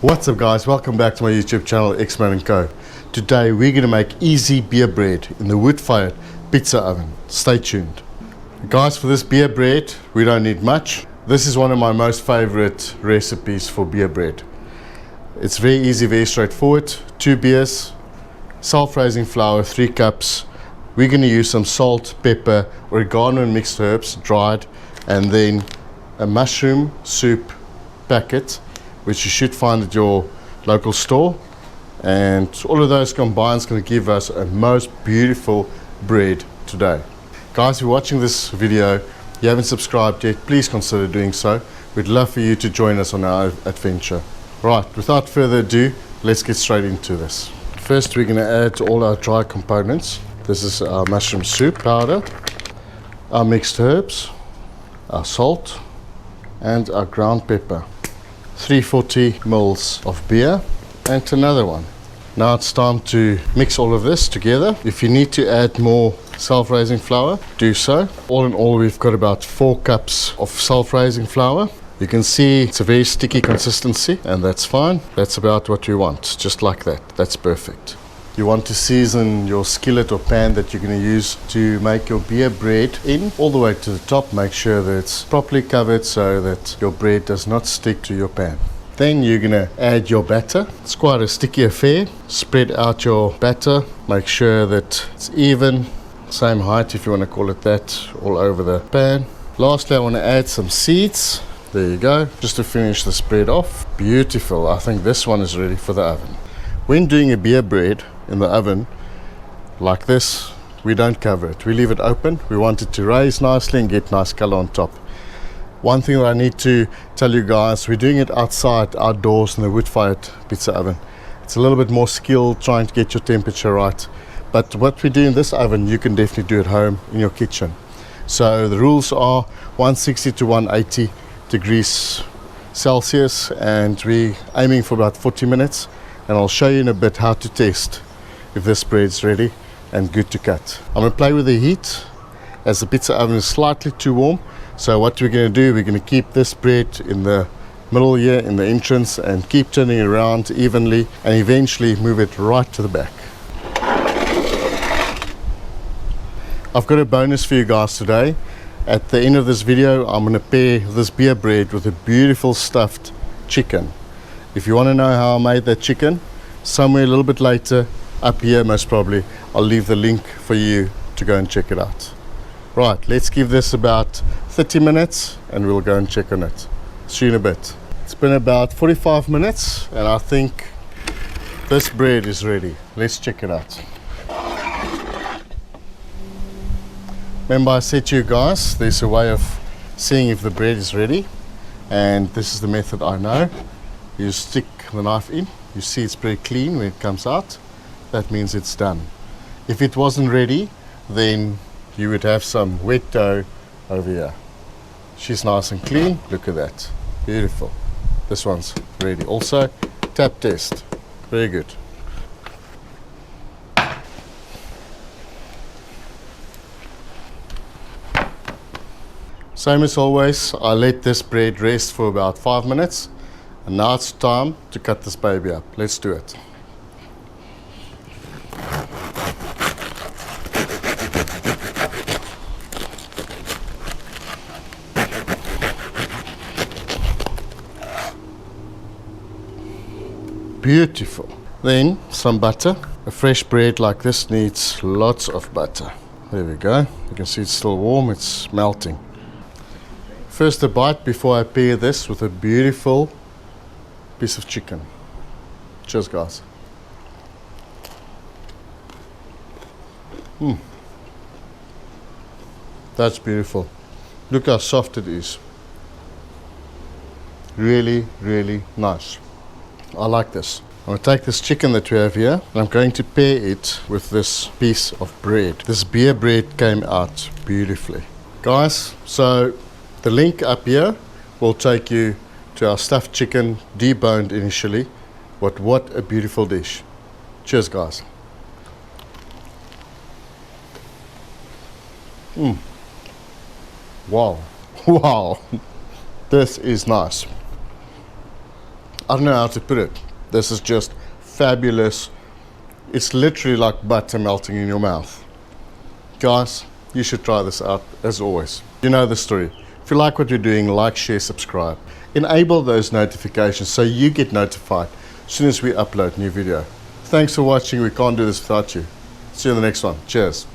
What's up guys, welcome back to my YouTube channel Xman & Co. Today we're going to make easy beer bread in the wood-fired pizza oven. Stay tuned. Guys, for this beer bread we don't need much. This is one of my most favorite recipes for beer bread. It's very easy, very straightforward. 2 beers, self-raising flour, 3 cups. We're going to use some salt, pepper, oregano and mixed herbs, dried, and then a mushroom soup packet, which you should find at your local store. And all of those combined is going to give us a most beautiful bread today. Guys, if you're watching this video, you haven't subscribed yet, please consider doing so. We'd love for you to join us on our adventure. Right, without further ado, let's get straight into this. First, we're going to add all our dry components. This is our mushroom soup powder, our mixed herbs, our salt, and our ground pepper. 340 mils of beer and another one. Now it's time to mix all of this together. If you need to add more self-raising flour, do so. All in all, we've got about 4 cups of self-raising flour. You can see it's a very sticky consistency, and that's fine. That's about what we want, just like that. That's perfect. You want to season your skillet or pan that you're going to use to make your beer bread in all the way to the top. Make sure that it's properly covered so that your bread does not stick to your pan. Then you're going to add your batter. It's quite a sticky affair. Spread out your batter. Make sure that it's even, same height if you want to call it that, all over the pan. Lastly, I want to add some seeds. There you go, just to finish the spread off. Beautiful. I think this one is ready for the oven. When doing a beer bread in the oven like this, we don't cover it. We leave it open. We want it to raise nicely and get nice color on top. One thing that I need to tell you guys, we're doing it outside, outdoors in the wood-fired pizza oven. It's a little bit more skill trying to get your temperature right. But what we do in this oven, you can definitely do at home in your kitchen. So the rules are 160 to 180 degrees Celsius, and we're aiming for about 40 minutes. And I'll show you in a bit how to test if this bread's ready and good to cut. I'm going to play with the heat as the pizza oven is slightly too warm. So what we're going to do, we're going to keep this bread in the middle here in the entrance and keep turning it around evenly and eventually move it right to the back. I've got a bonus for you guys today. At the end of this video, I'm going to pair this beer bread with a beautiful stuffed chicken. If you want to know how I made that chicken, somewhere a little bit later, up here most probably, I'll leave the link for you to go and check it out. Right, let's give this about 30 minutes and we'll go and check on it. See you in a bit. It's been about 45 minutes and I think this bread is ready. Let's check it out. Remember I said to you guys, there's a way of seeing if the bread is ready, and this is the method I know. You stick the knife in, you see it's pretty clean when it comes out. That means it's done. If it wasn't ready, then you would have some wet dough over here. She's nice and clean, look at that, beautiful. This one's ready. Also, tap test, very good. Same as always, I let this bread rest for about 5 minutes. And now it's time to cut this baby up. Let's do it. Beautiful. Then some butter. A fresh bread like this needs lots of butter. There we go. You can see it's still warm, it's melting. First a bite before I pair this with a beautiful piece of chicken. Cheers guys. That's beautiful. Look how soft it is. Really, really nice. I like this. I'm going to take this chicken that we have here and I'm going to pair it with this piece of bread. This beer bread came out beautifully. Guys, so the link up here will take you to our stuffed chicken, deboned initially. But what a beautiful dish. Cheers guys. Wow. Wow. This is nice. I don't know how to put it. This is just fabulous. It's literally like butter melting in your mouth. Guys, you should try this out as always. You know the story. If you like what you're doing, like, share, subscribe. Enable those notifications so you get notified as soon as we upload new video. Thanks for watching. We can't do this without you. See you in the next one. Cheers.